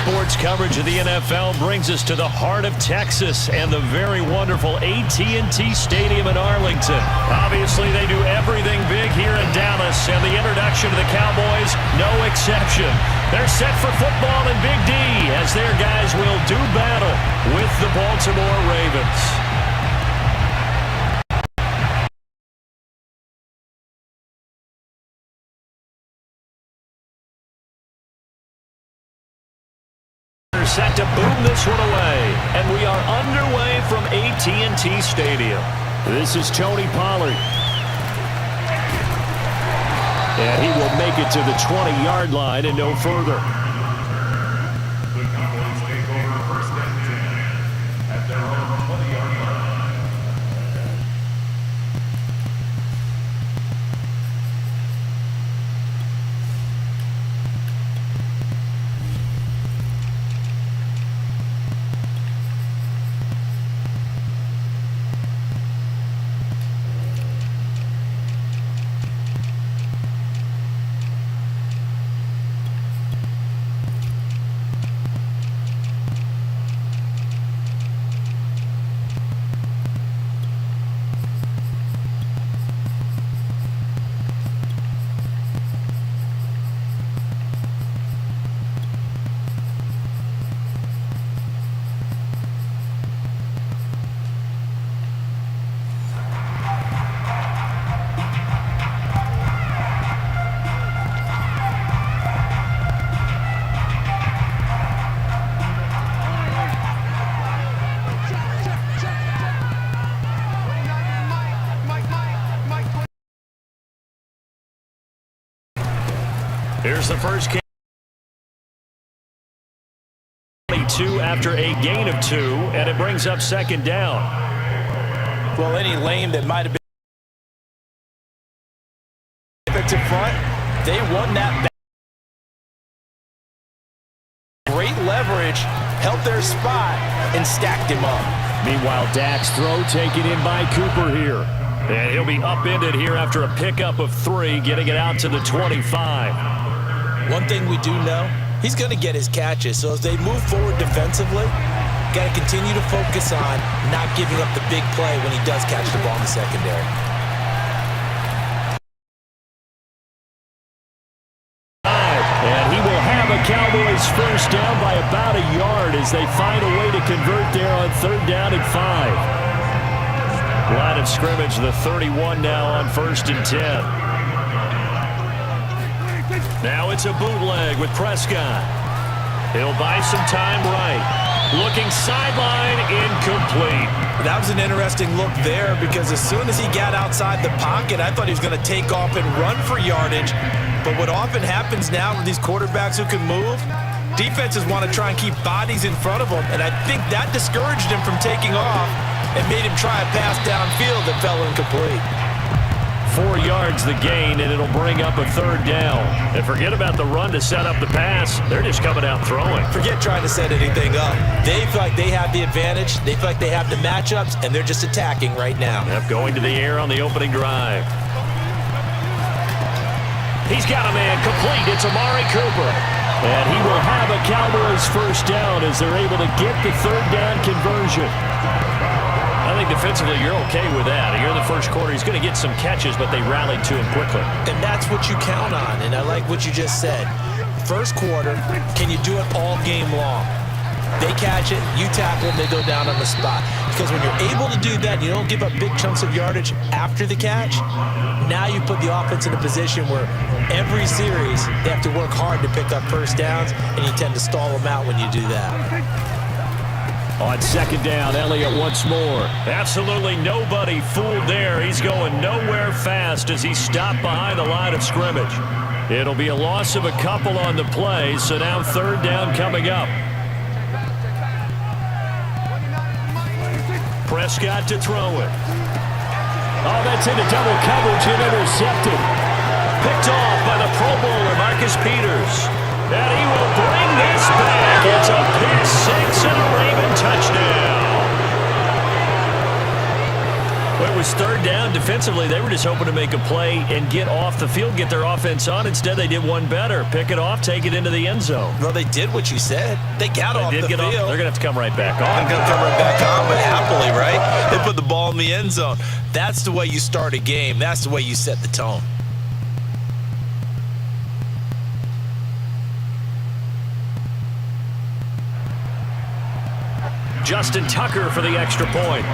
Sports coverage of the NFL brings us to the heart of Texas and the very wonderful AT&T Stadium in Arlington. Obviously, they do everything big here in Dallas, and the introduction to the Cowboys, no exception. They're set for football in Big D as their guys will do battle with the Baltimore Ravens. Set to boom this one away, and we are underway from AT&T Stadium. This is Tony Pollard, and he will make it to the 20-yard line and no further. The Cowboys take over first and 10 at their own 20-yard line. Here's the first kick. 22 after a gain of 2, and it brings up second down. Well, any lane that might have been to front, they won that back. Great leverage, held their spot, and stacked him up. Meanwhile, Dak's throw taken in by Cooper here. And he'll be upended here after a pickup of 3, getting it out to the 25. One thing we do know, he's going to get his catches. So as they move forward defensively, got to continue to focus on not giving up the big play when he does catch the ball in the secondary. And he will have a Cowboys first down by about a yard as they find a way to convert there on 3rd down and 5. Line of scrimmage, the 31 now on 1st and 10. Now it's a bootleg with Prescott. He'll buy some time right. Looking sideline, incomplete. That was an interesting look there because as soon as he got outside the pocket, I thought he was going to take off and run for yardage. But what often happens now with these quarterbacks who can move, defenses want to try and keep bodies in front of them, and I think that discouraged him from taking off and made him try a pass downfield that fell incomplete. 4 yards the gain, and it'll bring up a 3rd down. And forget about the run to set up the pass. They're just coming out throwing. Forget trying to set anything up. They feel like they have the advantage. They feel like they have the matchups, and they're just attacking right now. Yep, going to the air on the opening drive. He's got a man complete. It's Amari Cooper. And he will have a Cowboys first down as they're able to get the 3rd down conversion. I think defensively you're okay with that. Here in the first quarter, he's going to get some catches, but they rallied to him quickly. And that's what you count on, and I like what you just said. First quarter, can you do it all game long? They catch it, you tackle them, they go down on the spot. Because when you're able to do that, you don't give up big chunks of yardage after the catch. Now you put the offense in a position where every series they have to work hard to pick up first downs, and you tend to stall them out when you do that. On 2nd down, Elliott once more. Absolutely nobody fooled there. He's going nowhere fast as he's stopped behind the line of scrimmage. It'll be a loss of a couple on the play, so now 3rd down coming up. Prescott to throw it. Oh, that's into double coverage and intercepted. Picked off by the Pro Bowler, Marcus Peters. And he will bring this back. It's a pick 6 and a Raven touchdown. was third down. Defensively, they were just hoping to make a play and get off the field, get their offense on. Instead, they did one better. Pick it off, take it into the end zone. Well, they did what you said. They got off the field. They're going to have to come right back on. They're going to come right back on, but happily, right? They put the ball in the end zone. That's the way you start a game. That's the way you set the tone. Justin Tucker for the extra point.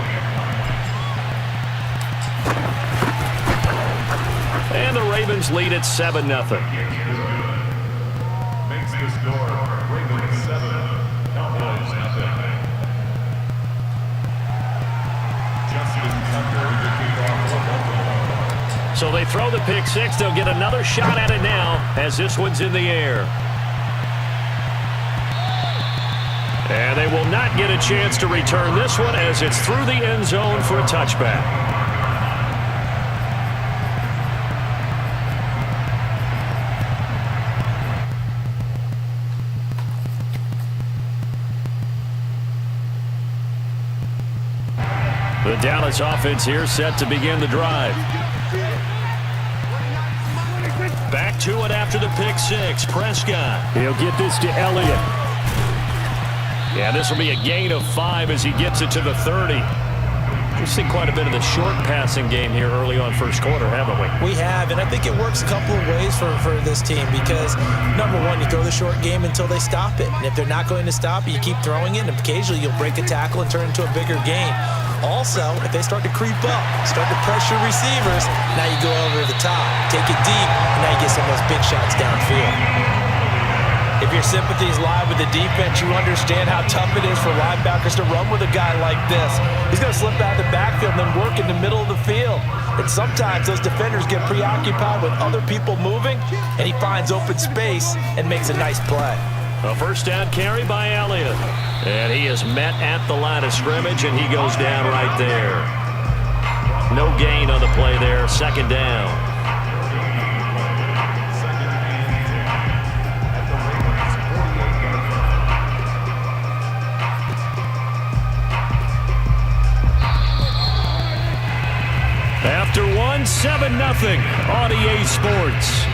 And the Ravens lead at 7-0. Makes the score Ravens 7, Cowboys 0. Justin Tucker to kick off. So they throw the pick six. They'll get another shot at it now as this one's in the air. And they will not get a chance to return this one as it's through the end zone for a touchback. The Dallas offense here set to begin the drive. Back to it after the pick six. Prescott. He'll get this to Elliott. Yeah, this will be a gain of 5 as he gets it to the 30. We've seen quite a bit of the short passing game here early on first quarter, haven't we? We have, and I think it works a couple of ways for this team because, number one, you throw the short game until they stop it. And if they're not going to stop it, you keep throwing it, and occasionally you'll break a tackle and turn it into a bigger gain. Also, if they start to creep up, start to pressure receivers, now you go over the top, take it deep, and now you get some of those big shots downfield. If your sympathies lie with the defense, you understand how tough it is for linebackers to run with a guy like this. He's going to slip out of the backfield and then work in the middle of the field. And sometimes those defenders get preoccupied with other people moving, and he finds open space and makes a nice play. A first down carry by Elliott. And he is met at the line of scrimmage, and he goes down right there. No gain on the play there. Second down. After one, 7-0 on EA Sports.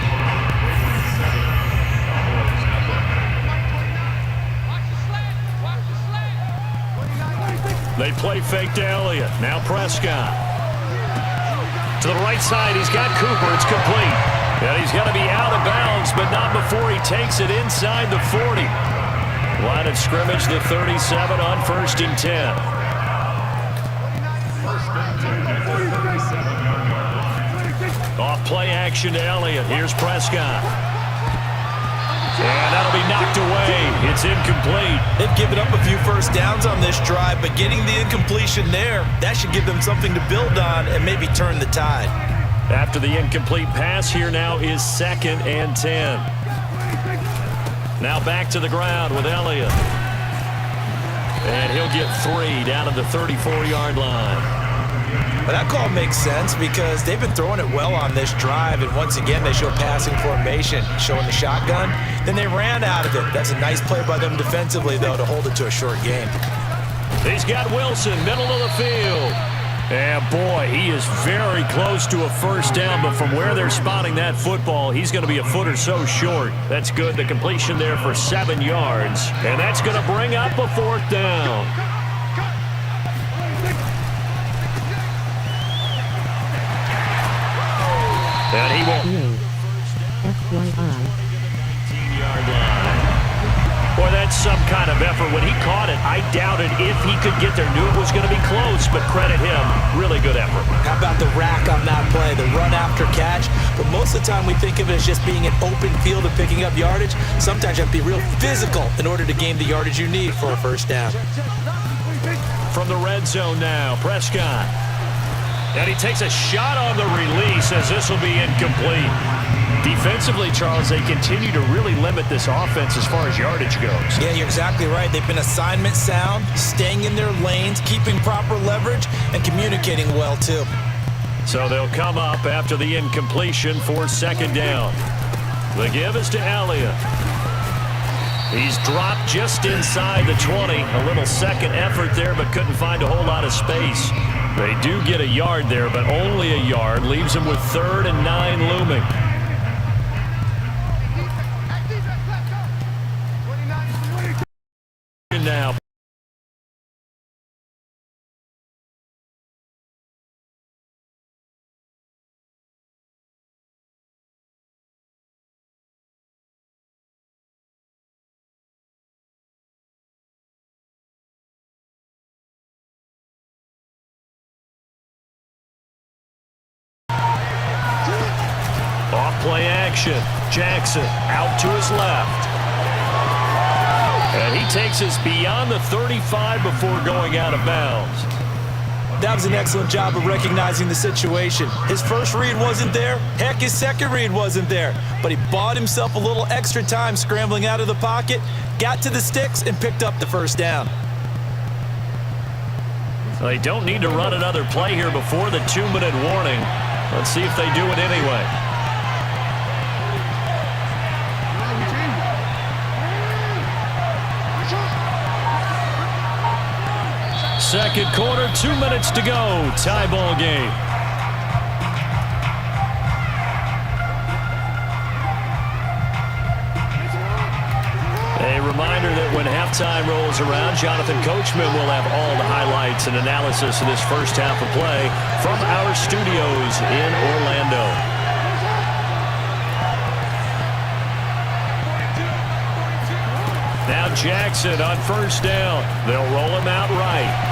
They play fake to Elliott. Now Prescott. To the right side, he's got Cooper. It's complete. And he's going to be out of bounds, but not before he takes it inside the 40. Line of scrimmage, the 37 on 1st and 10. Off play action to Elliott. Here's Prescott. And that'll be knocked away. It's incomplete. They've given up a few first downs on this drive, but getting the incompletion there, that should give them something to build on and maybe turn the tide. After the incomplete pass, here now is 2nd and 10. Now back to the ground with Elliott. And he'll get 3 down at the 34-yard line. But that call makes sense because they've been throwing it well on this drive, and once again they show passing formation, showing the shotgun. Then they ran out of it. That's a nice play by them defensively, though, to hold it to a short game. He's got Wilson, middle of the field. And boy, he is very close to a first down, but from where they're spotting that football, he's going to be a foot or so short. That's good. The completion there for 7 yards, and that's going to bring up a 4th down. And he won't. FYI. 18-yard line. Boy, that's some kind of effort. When he caught it, I doubted if he could get there. Knew it was going to be close, but credit him. Really good effort. How about the rack on that play, the run after catch? But most of the time we think of it as just being an open field and picking up yardage. Sometimes you have to be real physical in order to gain the yardage you need for a first down. From the red zone now, Prescott. And he takes a shot on the release as this will be incomplete. Defensively, Charles, they continue to really limit this offense as far as yardage goes. Yeah, you're exactly right. They've been assignment sound, staying in their lanes, keeping proper leverage, and communicating well, too. So they'll come up after the incompletion for 2nd down. The give is to Elliott. He's dropped just inside the 20. A little second effort there, but couldn't find a whole lot of space. They do get a yard there, but only a yard. Leaves them with 3rd and 9 looming. Now. Off-play action. Jackson out to his left. And he takes us beyond the 35 before going out of bounds. That was an excellent job of recognizing the situation. His first read wasn't there. Heck, his second read wasn't there. But he bought himself a little extra time scrambling out of the pocket, got to the sticks, and picked up the first down. They don't need to run another play here before the 2-minute warning. Let's see if they do it anyway. Second quarter, 2 minutes to go. Tie ball game. A reminder that when halftime rolls around, Jonathan Coachman will have all the highlights and analysis of this first half of play from our studios in Orlando. Now Jackson on first down. They'll roll him out right.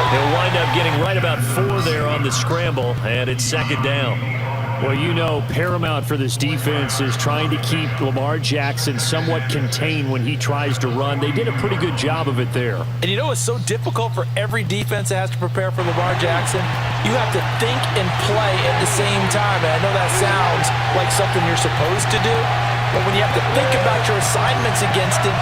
He'll wind up getting right about 4 there on the scramble, and it's second down. Well, you know, paramount for this defense is trying to keep Lamar Jackson somewhat contained when he tries to run. They did a pretty good job of it there. And you know it's so difficult for every defense that has to prepare for Lamar Jackson? You have to think and play at the same time. And I know that sounds like something you're supposed to do, but when you have to think about your assignments against him,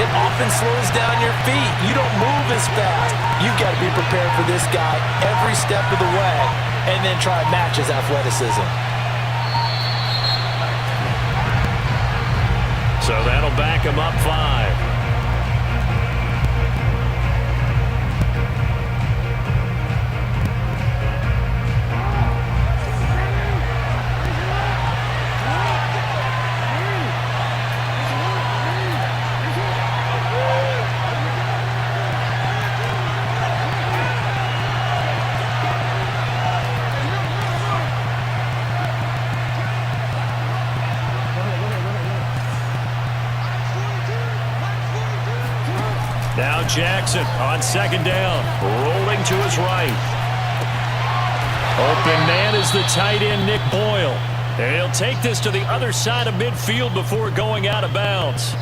it often slows down your feet. You don't move as fast. You've got to be prepared for this guy every step of the way and then try and match his athleticism. So that'll back him up 5. Now Jackson on second down, rolling to his right. Open man is the tight end, Nick Boyle. And he'll take this to the other side of midfield before going out of bounds.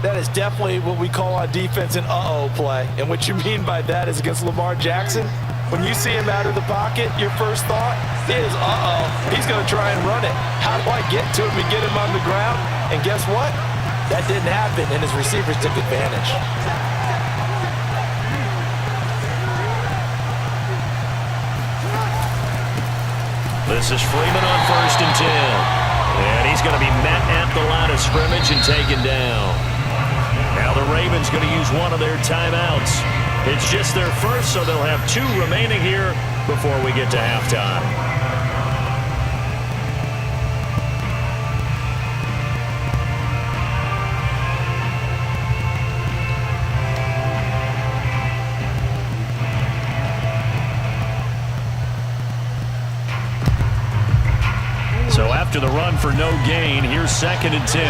That is definitely what we call on defense an uh-oh play. And what you mean by that is against Lamar Jackson, when you see him out of the pocket, your first thought is, uh-oh, he's going to try and run it. How do I get to him and get him on the ground? And guess what? That didn't happen, and his receivers took advantage. This is Freeman on 1st and 10. And he's going to be met at the line of scrimmage and taken down. Now the Ravens going to use one of their timeouts. It's just their first, so they'll have 2 remaining here before we get to halftime. So after the run for no gain, here's 2nd and 10.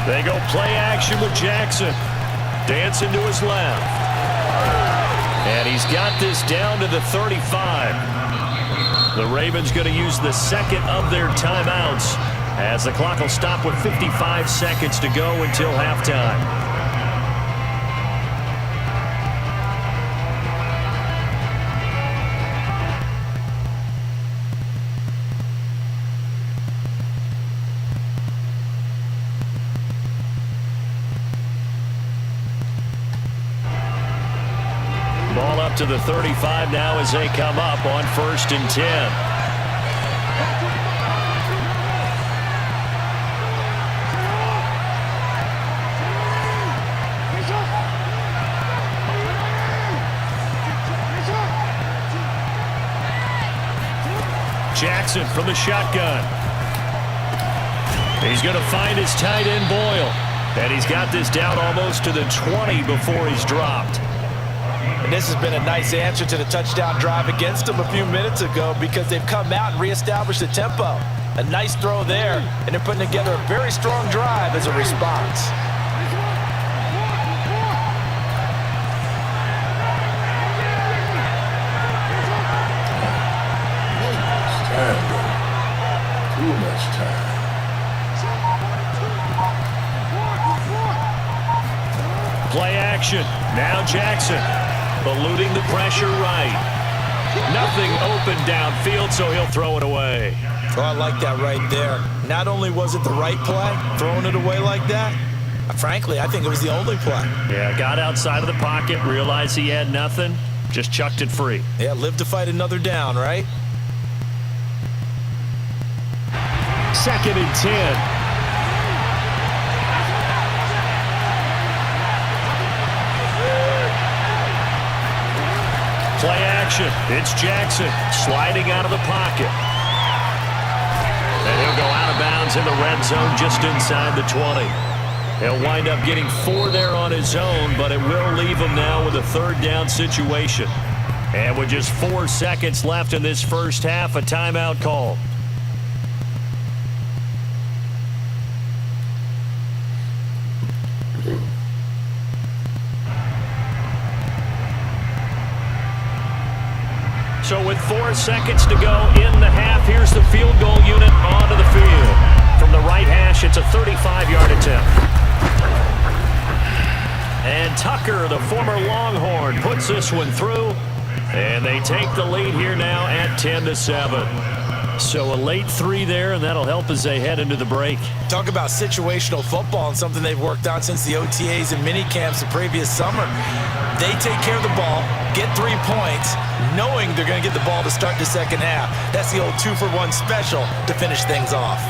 They go play action with Jackson. Dancing to his left. And he's got this down to the 35. The Ravens going to use the second of their timeouts as the clock will stop with 55 seconds to go until halftime. up to the 35 now as they come up on 1st and 10. Jackson from the shotgun. He's going to find his tight end Boyle. And he's got this down almost to the 20 before he's dropped. And this has been a nice answer to the touchdown drive against them a few minutes ago because they've come out and reestablished the tempo. A nice throw there, and they're putting together a very strong drive as a response. Too much time. Play action. Now Jackson eluding the pressure right. Nothing open downfield, so he'll throw it away. Oh, I like that right there. Not only was it the right play, throwing it away like that, frankly, I think it was the only play. Yeah, got outside of the pocket, realized he had nothing, just chucked it free. Yeah, live to fight another down, right? 2nd and 10. Play action. It's Jackson sliding out of the pocket. And he'll go out of bounds in the red zone just inside the 20. He'll wind up getting 4 there on his own, but it will leave him now with a 3rd down situation. And with just 4 seconds left in this first half, a timeout call. So with 4 seconds to go in the half, here's the field goal unit onto the field. From the right hash, it's a 35-yard attempt. And Tucker, the former Longhorn, puts this one through. And they take the lead here now at 10-7. So a late 3 there, and that'll help as they head into the break. Talk about situational football and something they've worked on since the OTAs and mini camps the previous summer. They take care of the ball, get 3 points, knowing they're going to get the ball to start the second half. That's the old 2-for-1 special to finish things off.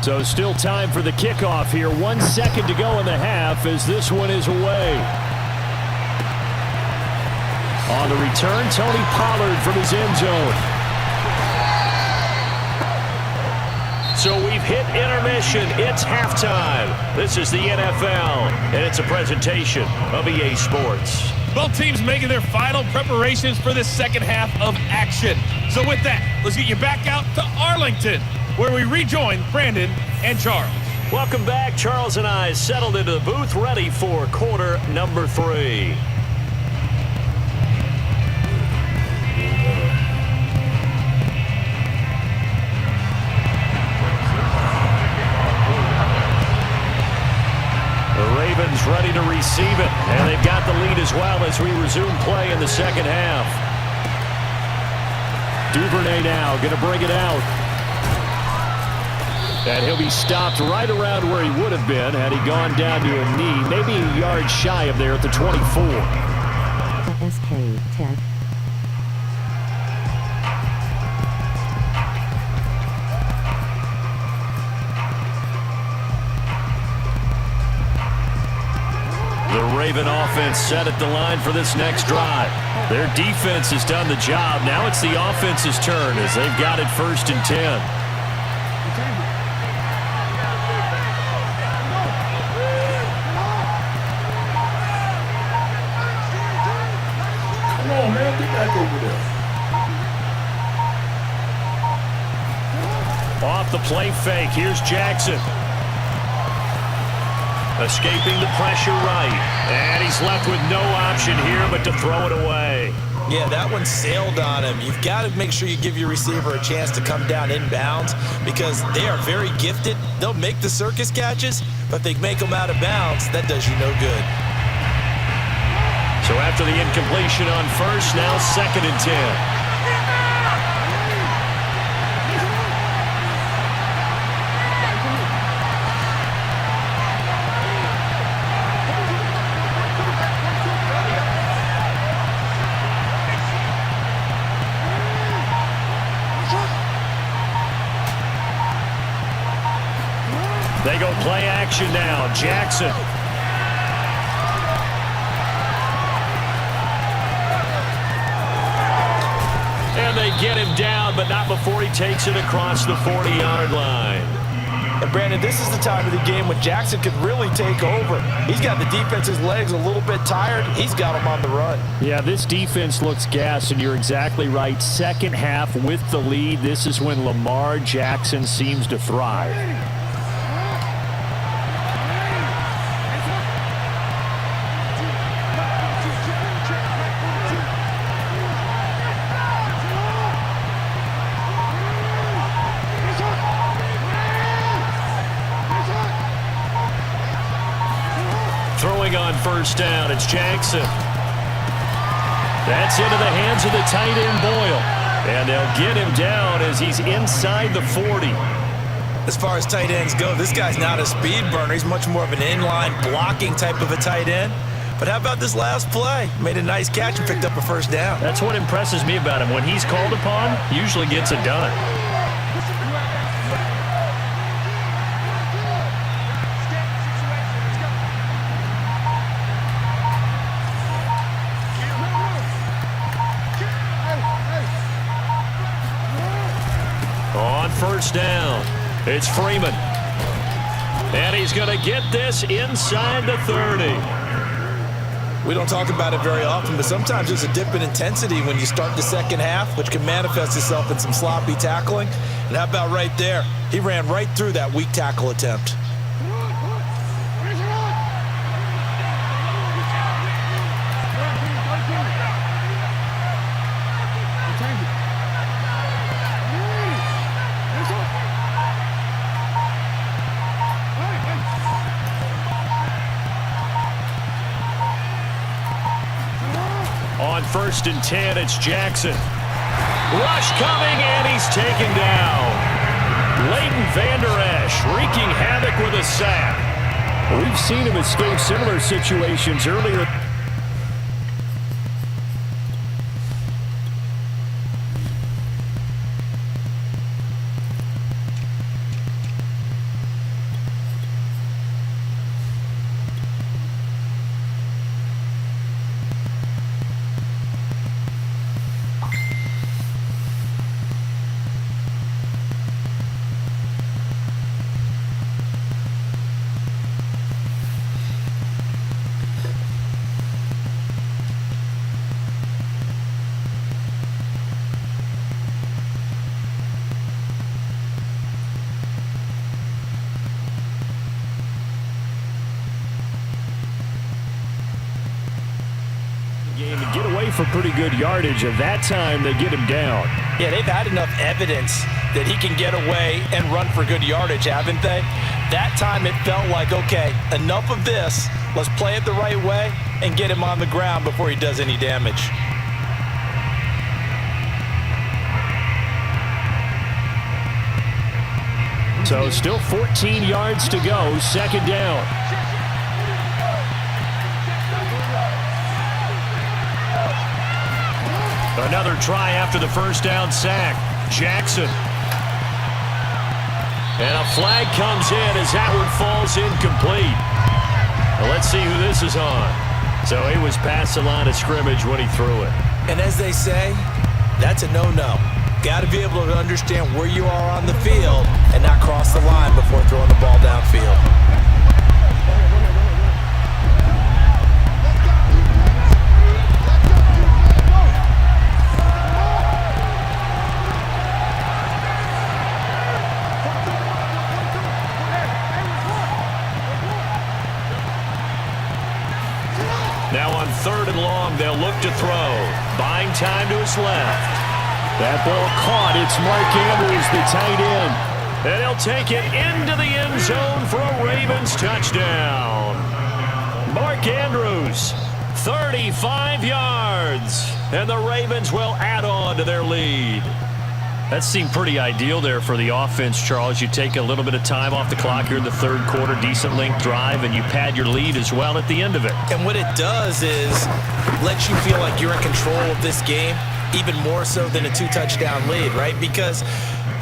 So still time for the kickoff here. 1 second to go in the half as this one is away. On the return, Tony Pollard from his end zone. So we've hit intermission. It's halftime. This is the NFL, and it's a presentation of EA Sports. Both teams making their final preparations for the second half of action. So with that, let's get you back out to Arlington, where we rejoin Brandon and Charles. Welcome back. Charles and I settled into the booth, ready for quarter number 3. The Ravens ready to receive it, and they've got the lead as well as we resume play in the second half. Duvernay now going to bring it out. And he'll be stopped right around where he would have been had he gone down to a knee, maybe a yard shy of there at the 24. SK Tech. The Raven offense set at the line for this next drive. Their defense has done the job. Now it's the offense's turn as they've got it 1st and 10. Come on, man, get back over there. Off the play fake, here's Jackson. Escaping the pressure right. And he's left with no option here but to throw it away. Yeah, that one sailed on him. You've got to make sure you give your receiver a chance to come down inbounds because they are very gifted. They'll make the circus catches, but if they make them out of bounds, that does you no good. So after the incompletion on 1st, now 2nd and 10. They go play action now. Jackson. And they get him down, but not before he takes it across the 40-yard line. And Brandon, this is the time of the game when Jackson could really take over. He's got the defense's legs a little bit tired. He's got him on the run. Yeah, this defense looks gassed, and you're exactly right. Second half with the lead, this is when Lamar Jackson seems to thrive. Throwing on first down, it's Jackson. That's into the hands of the tight end Boyle. And they'll get him down as he's inside the 40. As far as tight ends go, this guy's not a speed burner. He's much more of an inline blocking type of a tight end. But how about this last play? Made a nice catch and picked up a first down. That's what impresses me about him. When he's called upon, he usually gets it done. On first down, it's Freeman. And he's going to get this inside the 30. We don't talk about it very often, but sometimes there's a dip in intensity when you start the second half, which can manifest itself in some sloppy tackling. And how about right there? He ran right through that weak tackle attempt. On first and 10, it's Jackson. Rush coming, and he's taken down. Leighton Vander Esch wreaking havoc with a sack. We've seen him escape similar situations earlier. And get away for pretty good yardage. At that time, they get him down. Yeah, they've had enough evidence that he can get away and run for good yardage, haven't they? That time it felt like, okay, enough of this. Let's play it the right way and get him on the ground before he does any damage. So still 14 yards to go, second down. Another try after the first down sack. Jackson. And a flag comes in as that one falls incomplete. Well, let's see who this is on. So he was past the line of scrimmage when he threw it. And as they say, that's a no-no. Got to be able to understand where you are on the field and not cross the line before throwing the ball downfield. Now on third and long, they'll look to throw. Buying time to his left. That ball caught. It's Mark Andrews, the tight end. And he'll take it into the end zone for a Ravens touchdown. Mark Andrews, 35 yards. And the Ravens will add on to their lead. That seemed pretty ideal there for the offense, Charles. You take a little bit of time off the clock here in the third quarter, decent length drive, and you pad your lead as well at the end of it. And what it does is lets you feel like you're in control of this game, even more so than a two-touchdown lead, right? Because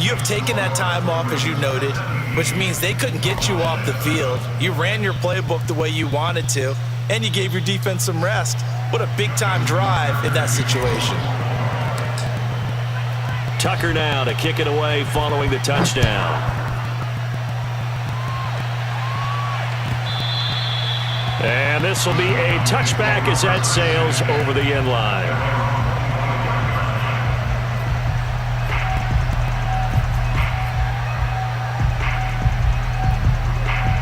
You have taken that time off, as you noted, which means they couldn't get you off the field. You ran your playbook the way you wanted to, and you gave your defense some rest. What a big-time drive in that situation. Tucker now to kick it away following the touchdown. And this will be a touchback as that sails over the end line.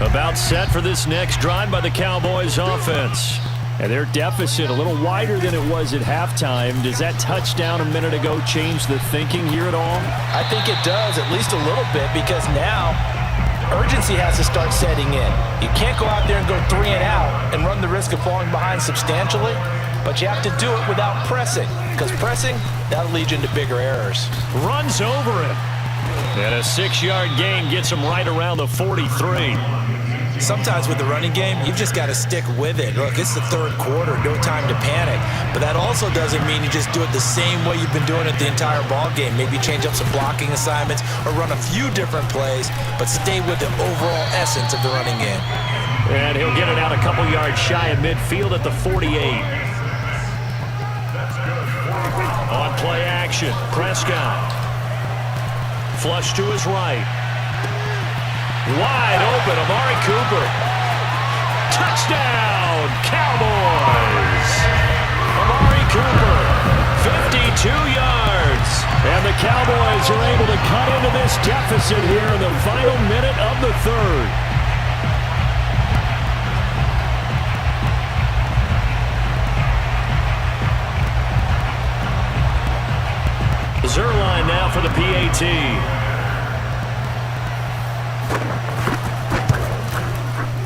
About set for this next drive by the Cowboys offense. And their deficit a little wider than it was at halftime. Does that touchdown a minute ago change the thinking here at all? I think it does, at least a little bit, because now urgency has to start setting in. You can't go out there and go 3 and out and run the risk of falling behind substantially, but you have to do it without pressing, because pressing, that'll lead you into bigger errors. Runs over him. And a 6-yard gain gets him right around the 43. Sometimes with the running game, you've just got to stick with it. Look, it's the third quarter, no time to panic. But that also doesn't mean you just do it the same way you've been doing it the entire ball game. Maybe change up some blocking assignments or run a few different plays, but stay with the overall essence of the running game. And he'll get it out a couple yards shy of midfield at the 48. On play action, Prescott. Flush to his right. Wide open, Amari Cooper. Touchdown, Cowboys! Amari Cooper, 52 yards. And the Cowboys are able to cut into this deficit here in the final minute of the third. Zerline now for the PAT.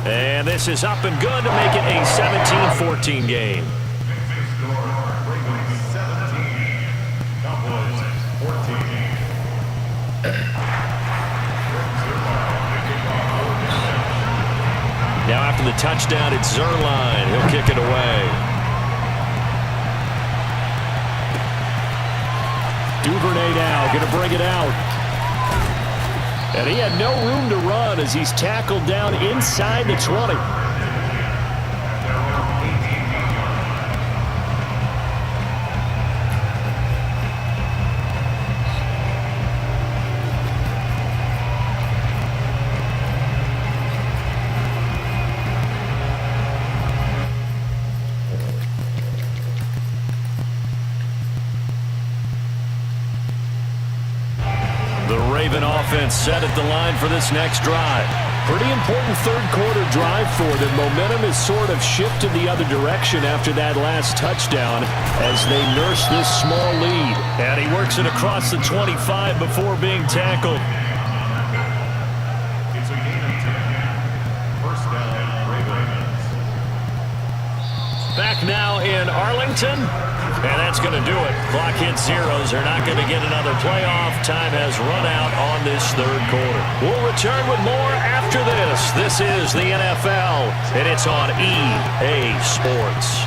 And this is up and good to make it a 17-14 game. Now after the touchdown, it's Zerline. He'll kick it away. Duvernay now going to bring it out. And he had no room to run as he's tackled down inside the 20. The Raven offense set at the line for this next drive. Pretty important third quarter drive for them. Momentum has sort of shifted the other direction after that last touchdown as they nurse this small lead. And he works it across the 25 before being tackled. It's a gain of 10. First down, Ravens. Back now in Arlington. And that's going to do it. Clock hits zeros. They're not going to get another playoff. Time has run out on this third quarter. We'll return with more after this. This is the NFL, and it's on EA Sports.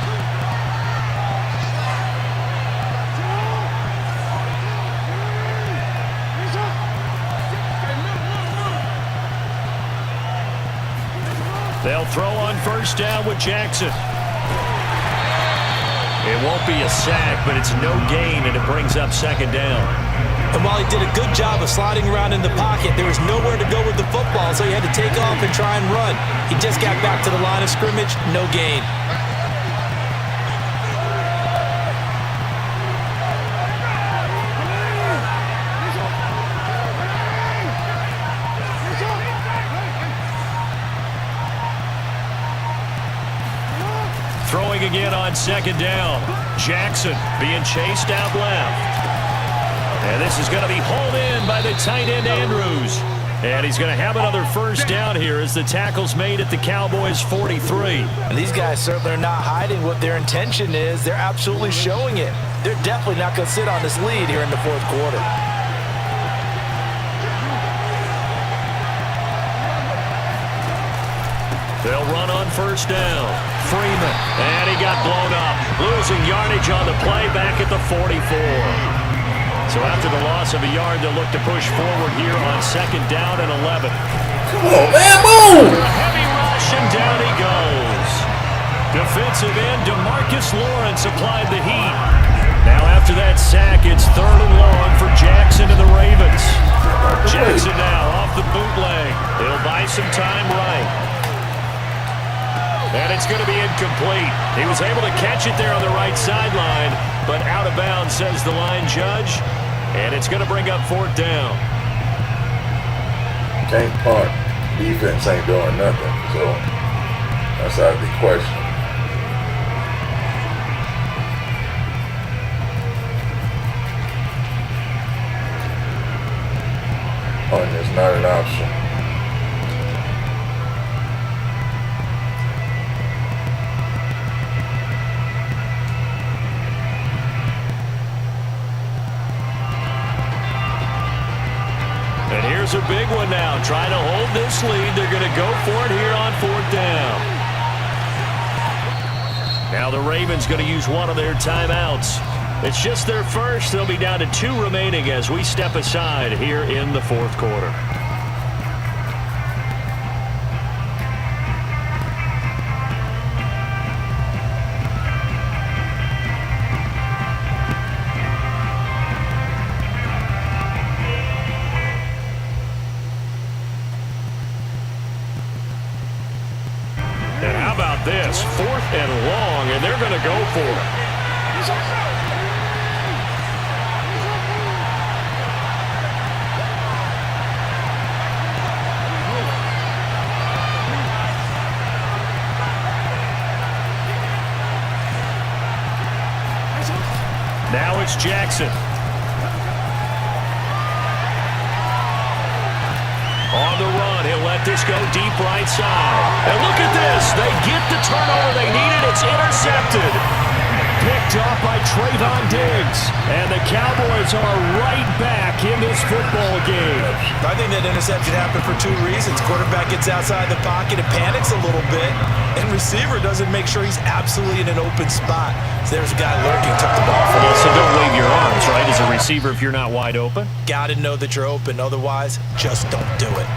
They'll throw on first down with Jackson. It won't be a sack, but it's no gain, and it brings up second down. And while he did a good job of sliding around in the pocket, there was nowhere to go with the football, so he had to take off and try and run. He just got back to the line of scrimmage, no gain. Throwing again on second down. Jackson being chased out left. And this is going to be hauled in by the tight end Andrews. And he's going to have another first down here as the tackle's made at the Cowboys 43. And these guys certainly are not hiding what their intention is. They're absolutely showing it. They're definitely not going to sit on this lead here in the fourth quarter. They'll run on first down. Freeman. And he got blown up. Losing yardage on the play back at the 44. So So after the loss of a yard, they'll look to push forward here on 2nd down and 11. Come on, man, move! Heavy rush, and down he goes. Defensive end DeMarcus Lawrence applied the heat. Now after that sack, it's 3rd and long for Jackson and the Ravens. Jackson now off the bootleg. He'll buy some time right. And it's going to be incomplete. He was able to catch it there on the right sideline, but out of bounds, says the line judge. And it's going to bring up 4th down. Can't punt. Defense ain't doing nothing, so that's out of the question. Punt is not an option. And here's a big one now. Trying to hold this lead. They're going to go for it here on 4th down. Now the Ravens going to use one of their timeouts. It's just their first. They'll be down to 2 remaining as we step aside here in the 4th quarter. And how about this? 4th and long, and they're going to go for it. Now it's Jackson. On the run, he'll let this go deep right side. And look at this. They get the turnover they needed. It's intercepted. Picked off by Trayvon Diggs. And the Cowboys are right back in this football game. I think that interception happened for 2 reasons. Quarterback gets outside the pocket and panics a little bit. And receiver doesn't make sure he's absolutely in an open spot. So there's a guy lurking, took the ball from him. So don't wave your arms, right, as a receiver if you're not wide open? Got to know that you're open. Otherwise, just don't do it.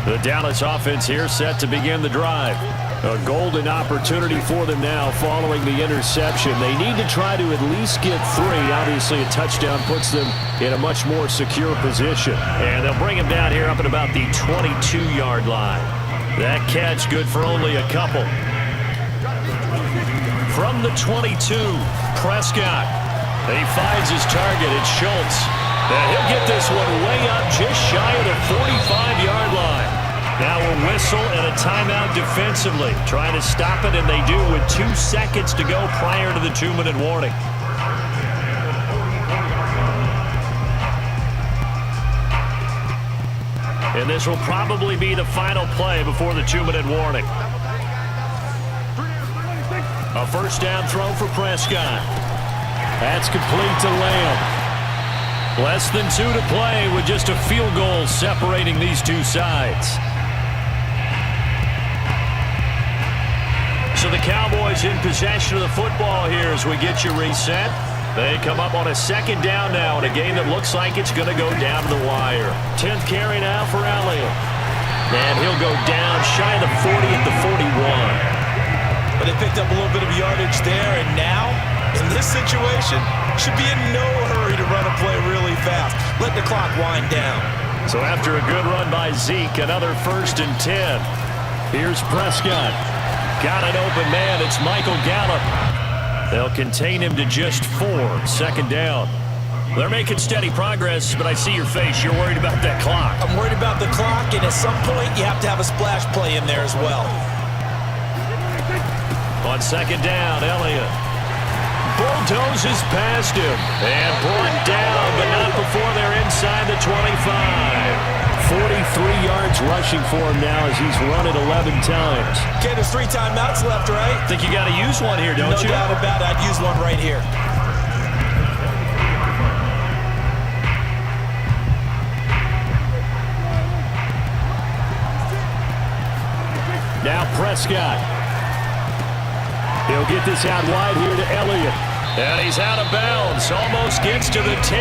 The Dallas offense here set to begin the drive. A golden opportunity for them now following the interception. They need to try to at least get 3. Obviously, a touchdown puts them in a much more secure position. And they'll bring him down here up at about the 22-yard line. That catch good for only a couple. From the 22, Prescott. He finds his target. It's Schultz. And he'll get this one way up just shy of the 45-yard line. Now a whistle and a timeout defensively. Trying to stop it, and they do with 2 seconds to go prior to the 2-minute warning. And this will probably be the final play before the 2-minute warning. A 1st down throw for Prescott. That's complete to Lamb. Less than 2 to play with just a field goal separating these 2 sides. So the Cowboys in possession of the football here as we get you reset. They come up on a 2nd down now in a game that looks like it's going to go down to the wire. 10th carry now for Elliott. And he'll go down shy of the 40 at the 41. But they picked up a little bit of yardage there, and now, in this situation, should be in no hurry to run a play really fast. Let the clock wind down. So after a good run by Zeke, another 1st and 10. Here's Prescott. Got an open man. It's Michael Gallup. They'll contain him to just 4. 2nd down. They're making steady progress, but I see your face. You're worried about that clock. I'm worried about the clock, and at some point, you have to have a splash play in there as well. On 2nd down, Elliott bulldozes past him and brought down, but not before they're inside the 25. 43 yards rushing for him now as he's run it 11 times. Okay, there's 3 timeouts left, right? Think you got to use one here, don't you? No doubt about it. I'd use one right here. Now Prescott. He'll get this out wide here to Elliott. And he's out of bounds. Almost gets to the 10.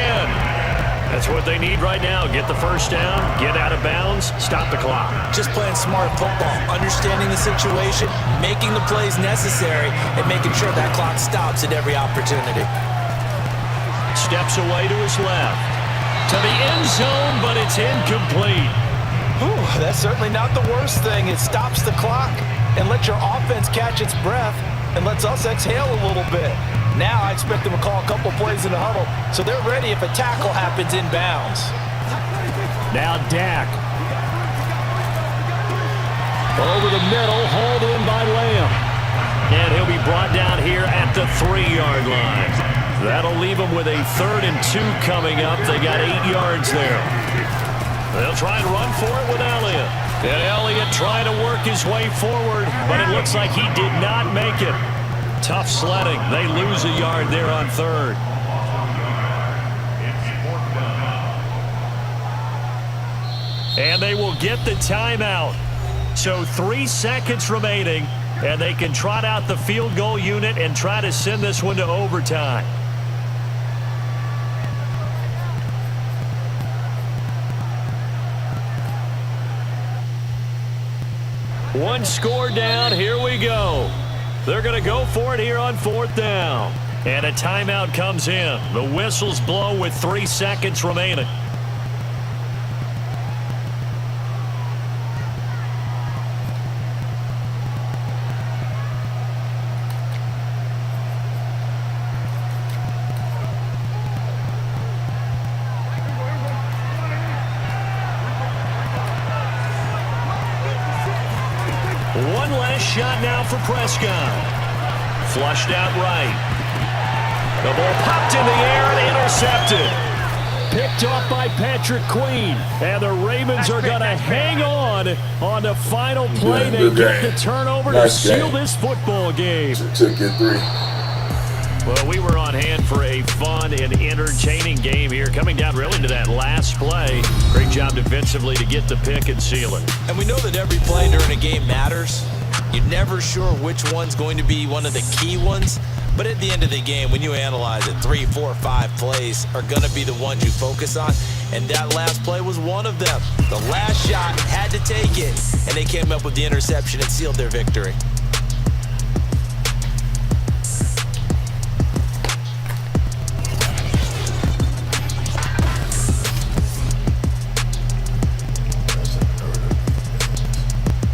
That's what they need right now. Get the first down, get out of bounds, stop the clock. Just playing smart football, understanding the situation, making the plays necessary, and making sure that clock stops at every opportunity. Steps away to his left. To the end zone, but it's incomplete. Whew, that's certainly not the worst thing. It stops the clock and lets your offense catch its breath and lets us exhale a little bit. Now I expect them to call a couple plays in the huddle, so they're ready if a tackle happens inbounds. Now Dak. Over the middle, hauled in by Lamb. And he'll be brought down here at the 3-yard line. That'll leave them with a 3rd and 2 coming up. They got 8 yards there. They'll try and run for it with Elliott. And Elliott trying to work his way forward, but it looks like he did not make it. Tough sledding. They lose a yard there on 3rd. And they will get the timeout. So 3 seconds remaining, and they can trot out the field goal unit and try to send this one to overtime. One score down. Here we go. They're going to go for it here on 4th down. And a timeout comes in. The whistles blow with 3 seconds remaining. One last shot now for Prescott. Flushed out right. The ball popped in the air and intercepted. Picked off by Patrick Queen. And the Ravens are going to hang on the final play. They get the turnover to seal this football game. Took it 3. Well, we were on hand for a fun and entertaining game here. Coming down really to that last play. Great job defensively to get the pick and seal it. And we know that every play during a game matters. You're never sure which one's going to be one of the key ones. But at the end of the game, when you analyze it, 3, 4, 5 plays are going to be the ones you focus on. And that last play was one of them. The last shot had to take it, and they came up with the interception and sealed their victory.